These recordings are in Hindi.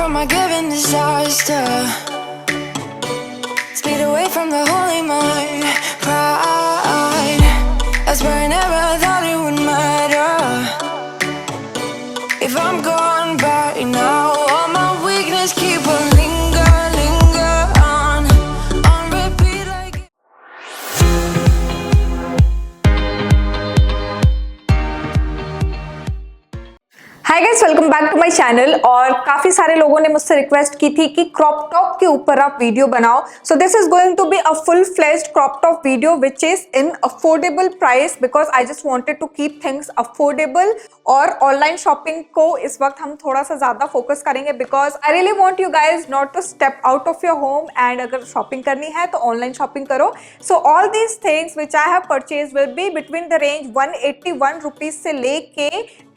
from a given disaster. Speed away from the holy mind. Pride, that's where I never thought it would matter. If I'm gone by now, all my weakness keep on linger on repeat like. Hi guys, welcome back to my channel. और काफी सारे लोगों ने मुझसे रिक्वेस्ट की थी कि क्रॉप टॉप के ऊपर आप वीडियो बनाओ। So this is going to be a full fledged crop top video which is in affordable price, because I just wanted to keep things affordable. और ऑनलाइन शॉपिंग को इस वक्त हम थोड़ा सा ज्यादा फोकस करेंगे, because I really want you guys not to step out of your home, and अगर शॉपिंग करनी है तो ऑनलाइन शॉपिंग करो। So all these things which I have purchase will be between the range 181 rupees से लेके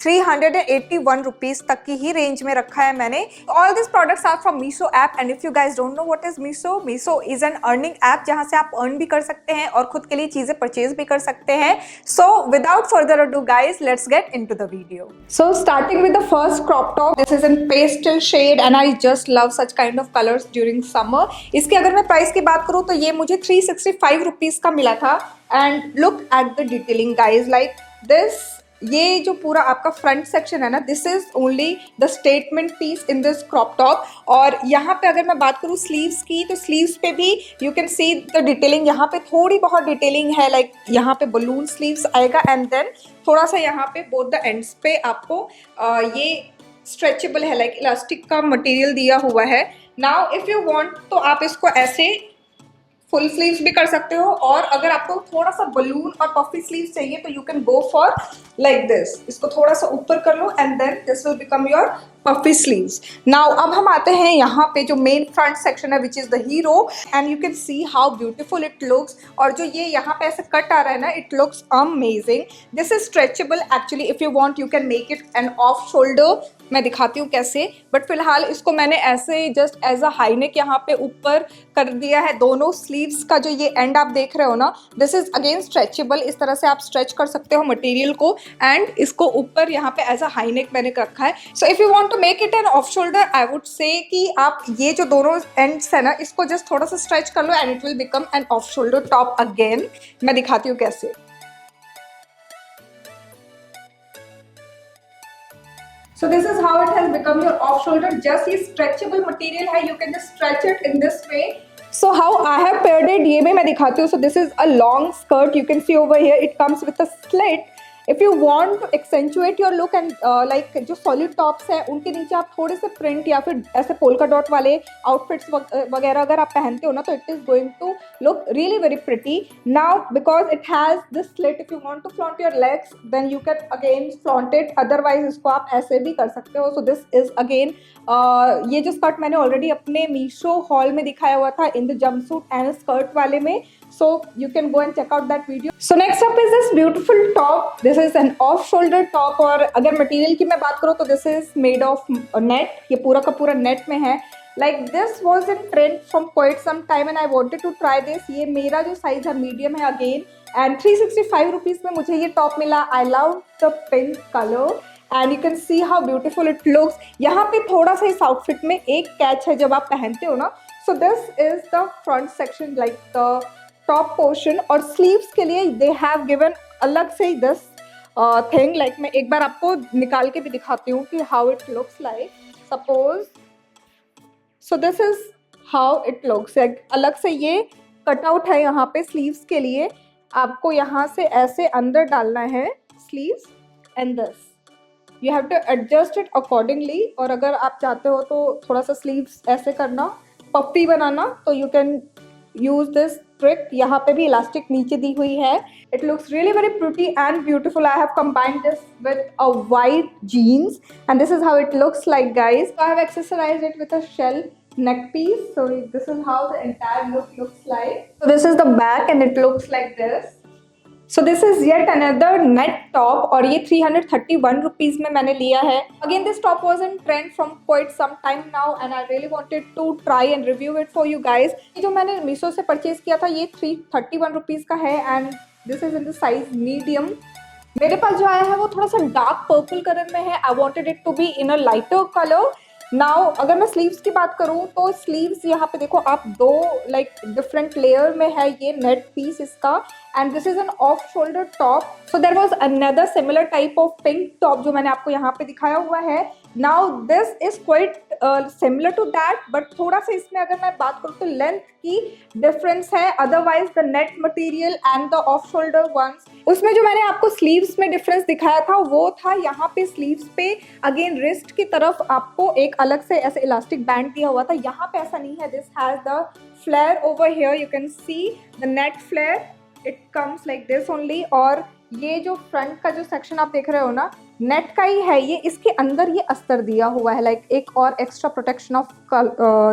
381 रुपीज तक की ही रेंज में रखा है मैंने। All this products are from Meesho app, and if you guys don't know what is Meesho, Meesho is an earning app जहां से आप अर्न भी कर सकते हैं और खुद के लिए चीजें परचेज भी कर सकते हैं। So without further ado guys, let's get into the video. So starting with the first crop top, this is in pastel shade and I just love such kind of colours during summer. इसकी अगर मैं प्राइस की बात करूं तो ये मुझे 365 रुपीज का मिला था। And look at the detailing guys, like this, ये जो पूरा आपका फ्रंट सेक्शन है ना, this is only the statement piece in this crop top. और यहाँ पे अगर मैं बात करूँ स्लीव्स की, तो स्लीव्स पे भी you can see the detailing. यहाँ पे थोड़ी बहुत डिटेलिंग है, लाइक यहाँ पे बलून स्लीव्स आएगा, एंड देन थोड़ा सा यहाँ पे बोथ द एंड्स पे आपको ये स्ट्रेचेबल है, लाइक इलास्टिक का मटेरियल दिया हुआ है। नाउ इफ यू वांट तो आप इसको ऐसे फुल स्लीव्स भी कर सकते हो, और अगर आपको थोड़ा सा बलून और पफी स्लीव्स चाहिए तो you can go for like this. इसको थोड़ा सा ऊपर कर लो and then this will become your puffy sleeves. Now अब हम आते हैं यहाँ पे जो मेन फ्रंट सेक्शन है, which is the hero, and you can see how beautiful it looks. और जो ये यहाँ पे ऐसे कट आ रहा है ना, it looks amazing. This is stretchable actually, if you want you can make it an off shoulder. मैं दिखाती हूँ कैसे, बट फिलहाल इसको मैंने ऐसे just as a high neck यहाँ पे ऊपर कर दिया है। दोनों स्लीव्स का जो ये एंड आप देख रहे हो ना, दिस इज अगेन स्ट्रेचेबल। इस तरह से आप स्ट्रेच कर सकते हो मटेरियल को, एंड इसको ऊपर यहाँ पे एज अ हाई नेक मैंने रखा है। So if you want to make it an off shoulder, I would say कि आप ये जो दोनों एंड्स है ना, इसको जस्ट थोड़ा सा स्ट्रेच कर लो and it will become an off shoulder top again. मैं दिखाती हूँ कैसे। So this is how it has become your off shoulder. Just ये stretchable material है, you can just stretch it in this way. So how I have paired it, ये भी मैं दिखाती हूँ। So this is a long skirt, you can see over here it comes with a slit. If you want to accentuate your look and like जो solid tops है उनके नीचे आप थोड़े से print या फिर ऐसे polka dot वाले outfits वगैरह अगर आप पहनते हो ना, तो it is going to look really very pretty. Now because it has this slit, if you want to flaunt your legs then you can again flaunt it, otherwise इसको आप ऐसे भी कर सकते हो। So this is again ये जो स्कर्ट मैंने ऑलरेडी अपने मीशो हॉल में दिखाया हुआ था in the jumpsuit and skirt वाले में, so you can go and check out that video. So next up is this beautiful top. This is an off shoulder top, और अगर मटेरियल की मैं बात करूँ तो this is made of net. ये पूरा का पूरा नेट में है। Like this was in trend from quite some time and I wanted to try this. ये मेरा जो साइज है मीडियम है अगेन, and 365 रुपीज में मुझे ये टॉप मिला। I love the pink color and you can see how beautiful it looks. यहाँ पे थोड़ा सा इस आउटफिट में एक कैच है जब आप पहनते हो ना। So this is the front section, like the top portion. और स्लीव्स के लिए दे हैव गिवन अलग से दिस थिंग, लाइक मैं एक बार आपको निकाल के भी दिखाती हूँ कि how it looks like. Suppose so this is how it looks, अलग से ये कटआउट है यहाँ पे स्लीव्स के लिए। आपको यहाँ से ऐसे अंदर डालना है sleeves, and this you have to adjust it accordingly. और अगर आप चाहते हो तो थोड़ा सा स्लीव्स ऐसे करना, पफ्फी बनाना, तो you can use this trick. यहाँ पे भी इलास्टिक नीचे दी हुई है। It looks really very pretty and beautiful. I have combined this with a white jeans and this is how it looks like guys. I have accessorised it with a shell neck piece, so this is how the entire look looks like. So this is the back and it looks like this. So this is yet another net top, और ये 331 रुपीज में मैंने लिया है। Again this top was in trend from quite some time now and I really wanted to try and review it for you guys. ये जो मैंने मीशो से परचेज किया था ये 331 रुपीज का है and this is in the size medium. मेरे पास जो आया है वो थोड़ा सा डार्क पर्पल कलर में है। I wanted it to be in a lighter color now अगर मैं स्लीव्स की बात करूँ तो स्लीव्स यहाँ पे देखो आप दो लाइक डिफरेंट लेयर में है ये नेट पीस इसका, and this is an off shoulder top. So there was another similar type of pink top जो मैंने आपको यहाँ पे दिखाया हुआ है. Now this is quite similar to that, but थोड़ा सा इसमें अगर मैं बात करूँ तो लेंथ की डिफरेंस है. Otherwise the net material and the off shoulder ones, उसमें जो मैंने आपको स्लीव्स में डिफरेंस दिखाया था वो था यहाँ पे स्लीव्स पे अगेन रिस्ट की तरफ आपको एक अलग से ऐसे इलास्टिक बैंड दिया हुआ था. यहाँ पे ऐसा नहीं है. This has the flare over here, you can see the net flare, it comes like this only. और ये जो फ्रंट का जो सेक्शन आप देख रहे हो ना, नेट का ही है ये. इसके अंदर ये अस्तर दिया हुआ है लाइक एक और extra protection of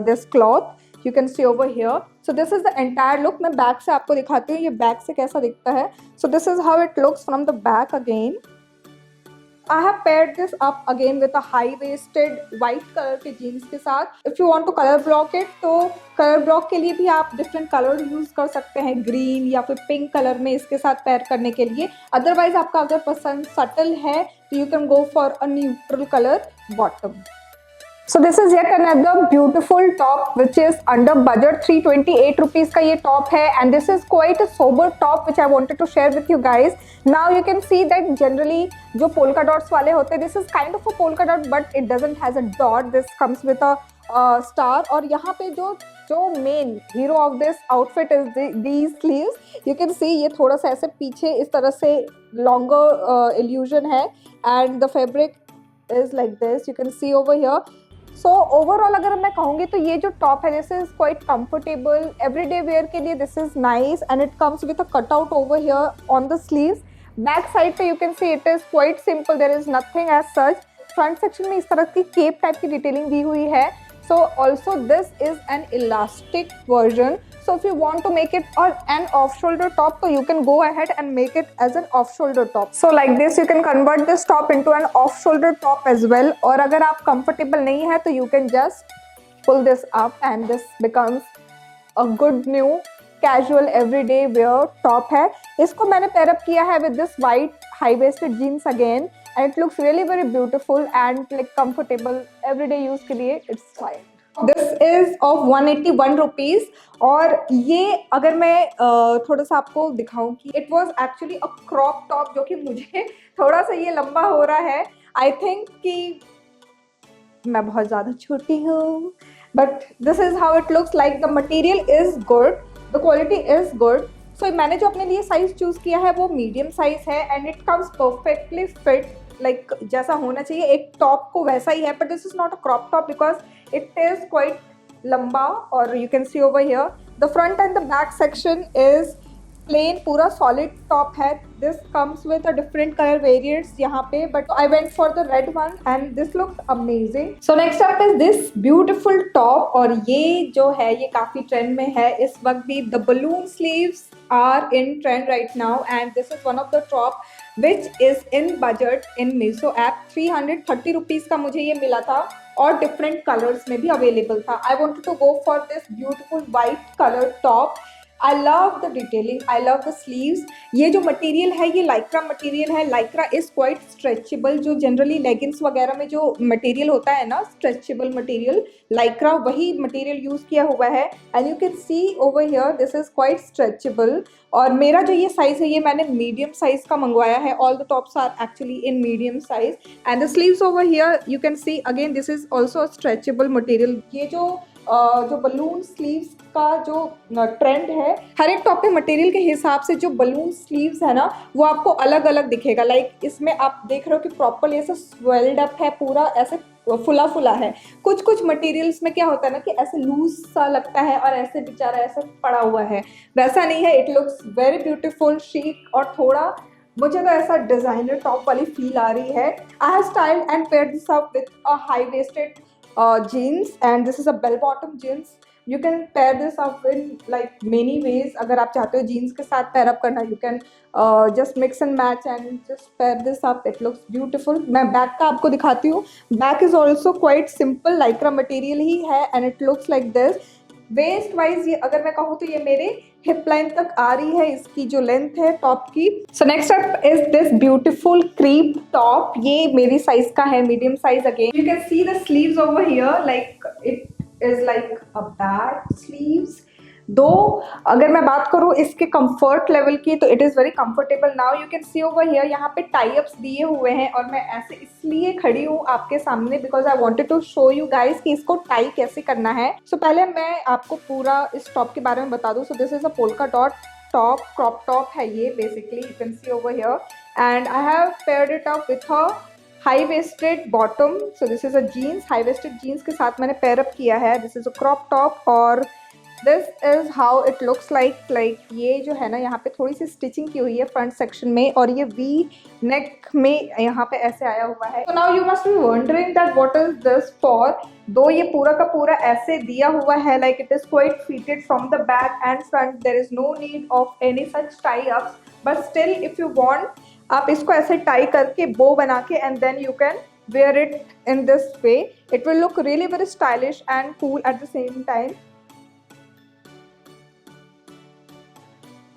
this cloth, you can see over here. So this is the entire look. मैं बैक से आपको दिखाती हूँ ये बैक से कैसा दिखता है. सो this is how it looks from the back again. I have paired this up again with a high-waisted white color के jeans के साथ. If you want to color block it, तो color block के लिए भी आप different color use कर सकते हैं, green या फिर pink color में इसके साथ pair करने के लिए. Otherwise आपका अगर पसंद subtle है तो you can go for a neutral color bottom. So this is yet another beautiful top which is under budget. 328 rupees का ये top है, and this is quite a sober top which I wanted to share with you guys. Now you can see that generally जो polka dots वाले होते हैं, this is kind of a polka dot but it doesn't has a dot. This comes with a star. और यहाँ पे जो main hero of this outfit is these sleeves. You can see ये थोड़ा सा ऐसे पीछे इस तरह से longer illusion है, and the fabric is like this. You can see over here. So overall अगर मैं कहूँगी तो ये जो टॉप है this is quite comfortable everyday wear के लिए. This is nice and it comes with a cut out over here on the sleeves. Back side पे you can see it is quite simple, there is nothing as such. Front section में इस तरह की केप टाइप की डिटेलिंग दी हुई है. So also this is N elastic version. So if you want to make it an off-shoulder top, so you can go ahead and make it as an off-shoulder top. So like this, you can convert this top into an off-shoulder top as well. और अगर आप comfortable नहीं है तो you can just pull this up and this becomes a good new casual everyday wear top है. इसको मैंने pair up किया है with this white high-waisted jeans again, and it looks really very beautiful and like comfortable everyday use के लिए it's fine. This is of 181 rupees. और ये अगर मैं थोड़ा सा आपको दिखाऊं कि it was actually a crop top जो कि मुझे थोड़ा सा ये लंबा हो रहा है. आई थिंक कि मैं बहुत ज़्यादा छोटी हूँ, but this is how it looks like. The material is good, the quality is good. So मैंने जो अपने लिए साइज़ चूज़ किया है वो मीडियम साइज़ है, and it comes perfectly fit like जैसा होना चाहिए एक टॉप को वैसा ही है. But this is not a crop top because it is quite lamba, or you can see over here the front and the back section is plain, पूरा solid top है. this comes with a different color variants यहाँ पे, but I went for the red one and this looks amazing. So next up is this beautiful top, और ये जो है ये काफ़ी ट्रेंड में है इस वक्त भी. the balloon sleeves are in trend right now, and this is one of the top which is in budget in Meesho app. 330 rupees का मुझे ये मिला था और डिफरेंट कलर्स में भी अवेलेबल था. I wanted to go for this beautiful white colour top. I love the detailing, I love the sleeves. ये जो मटेरियल है ये लाइक्रा मटेरियल है. Lycra is quite stretchable. जो जनरली लेगिंग्स वगैरह में जो मटेरियल होता है ना, स्ट्रेचेबल मटेरियल, लाइक्रा वही मटेरियल यूज़ किया हुआ है. And you can see over here this is quite stretchable. और मेरा जो ये साइज़ है ये मैंने मीडियम साइज़ का मंगवाया है. All the tops are actually in medium size. And the sleeves over here you can see again this is also a stretchable material. ये जो बलून स्लीव्स का जो ट्रेंड है, हर एक टॉप पे मटेरियल के हिसाब से जो बलून स्लीव्स है ना वो आपको अलग अलग दिखेगा. लाइक इसमें आप देख रहे हो कि प्रॉपर ऐसे स्वेल्ड अप है, पूरा ऐसे फुला फुला है. कुछ मटेरियल्स में क्या होता है ना कि ऐसे लूज सा लगता है और ऐसे बेचारा ऐसे पड़ा हुआ है. वैसा नहीं है. It looks very beautiful, chic, और थोड़ा मुझे तो ऐसा डिजाइनर टॉप वाली फील आ रही है. I have styled and paired this up with a high wasted jeans, and this is a bell bottom jeans. You can pair this up in like many ways. अगर आप चाहते हो jeans के साथ pair up करना, you can just mix and match and just pair this up. It looks beautiful. मैं back का आपको दिखाती हूँ. Back is also quite simple, lycra material ही है, and it looks like this. Waist wise ये अगर मैं कहूँ तो ये मेरे हिप लाइन तक आ रही है इसकी जो लेंथ है टॉप की। So next up is this beautiful crepe top. ये मेरी साइज का है, medium size. Again you can see the sleeves over here, like it is like a back sleeves. Though अगर मैं बात करूँ इसके कंफर्ट लेवल की तो it is very comfortable. Now you can see over here, यहाँ पे टाई अप्स दिए हुए हैं और मैं ऐसे इसलिए खड़ी हूँ आपके सामने because I wanted to show you guys कि इसको टाई कैसे करना है। सो पहले मैं आपको पूरा इस टॉप के बारे में बता दूँ। So this is a polka dot top, crop top है ये basically, you can see over here, and I have paired it up with a high waisted bottom. So this is a jeans, high waisted jeans के साथ मैंने पेयर अप किया है। This is a crop top और this is how it looks like ये जो है ना यहाँ पे थोड़ी सी स्टिचिंग की हुई है फ्रंट सेक्शन में और ये वी नेक में यहाँ पे ऐसे आया हुआ है। तो now you must be wondering that what is this for. Though ये पूरा का पूरा ऐसे दिया हुआ है, like it is quite fitted from the back and front, there is no need of any such tie ups, but still if you want आप इसको ऐसे टाई करके बो बना के and then you can wear it in this way. It will look really very stylish and cool at the same time.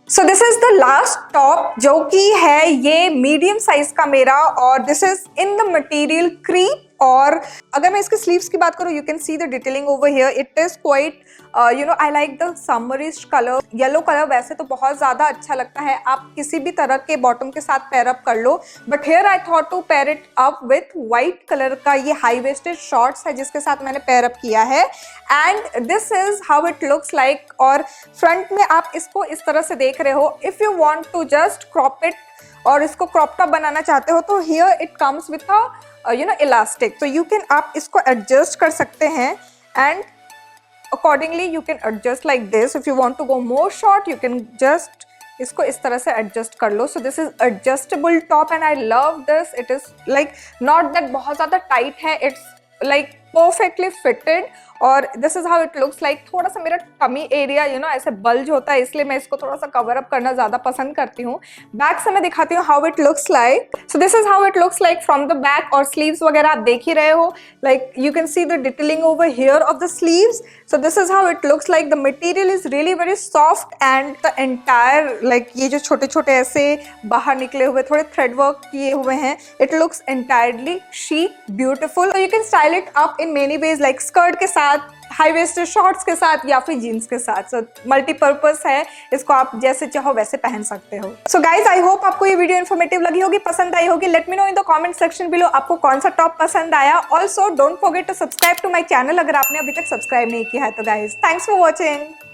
So this is the last top जो कि है ये मीडियम साइज का मेरा और this is in the material crepe. और अगर मैं इसके स्लीव्स की बात करूँ, you can see the detailing over here, it is quite you know I like the summerish colour. Yellow colour वैसे तो बहुत ज़्यादा अच्छा लगता है, आप किसी भी तरह के बॉटम के साथ पेयर अप कर लो, but here I thought to pair it up with white colour का ये हाई वेस्टेड शॉर्ट्स है जिसके साथ मैंने पेयर अप किया है and this is how it looks like. और फ्रंट में आप इसको इस तरह से देख रहे हो। If you want to just crop it और इसको क्रॉप टॉप बनाना चाहते हो तो here it comes with a you know elastic, तो यू कैन आप इसको एडजस्ट कर सकते हैं and accordingly you can adjust like this. If you want to go more short you can just इसको इस तरह से एडजस्ट कर लो। So this is adjustable top and I love this. It is like not that बहुत ज़्यादा टाइट है, इट्स लाइक परफेक्टली फिटेड और this is how it looks like. थोड़ा सा मेरा टमी एरिया यू नो ऐसे बल्ज होता है इसलिए मैं इसको थोड़ा सा कवर अप करना ज़्यादा पसंद करती हूँ। बैक से मैं दिखाती हूँ how it looks like. So this is how it looks like from the back और स्लीव्स वगैरह आप देख ही रहे हो, like you can see the detailing over here of the sleeves. So this is how it looks like. The material is really very soft and the entire like ये जो छोटे छोटे ऐसे बाहर निकले हुए थोड़े थ्रेड वर्क किए हुए हैं, it looks entirely chic beautiful. You can style it up in many ways, like skirt के साथ, हाई वेस्टेड शॉर्ट्स के साथ या फिर जीन्स के साथ। सो मल्टीपर्पज है, इसको आप जैसे चाहो वैसे पहन सकते हो। सो गाइज आई होप आपको ये वीडियो इन्फॉर्मेटिव लगी होगी, पसंद आई होगी। Let me know in the comment section below आपको कौन सा टॉप पसंद आया। Also don't forget to subscribe to my channel अगर आपने अभी तक सब्सक्राइब नहीं किया है तो गाइज थैंक्स फॉर वॉचिंग।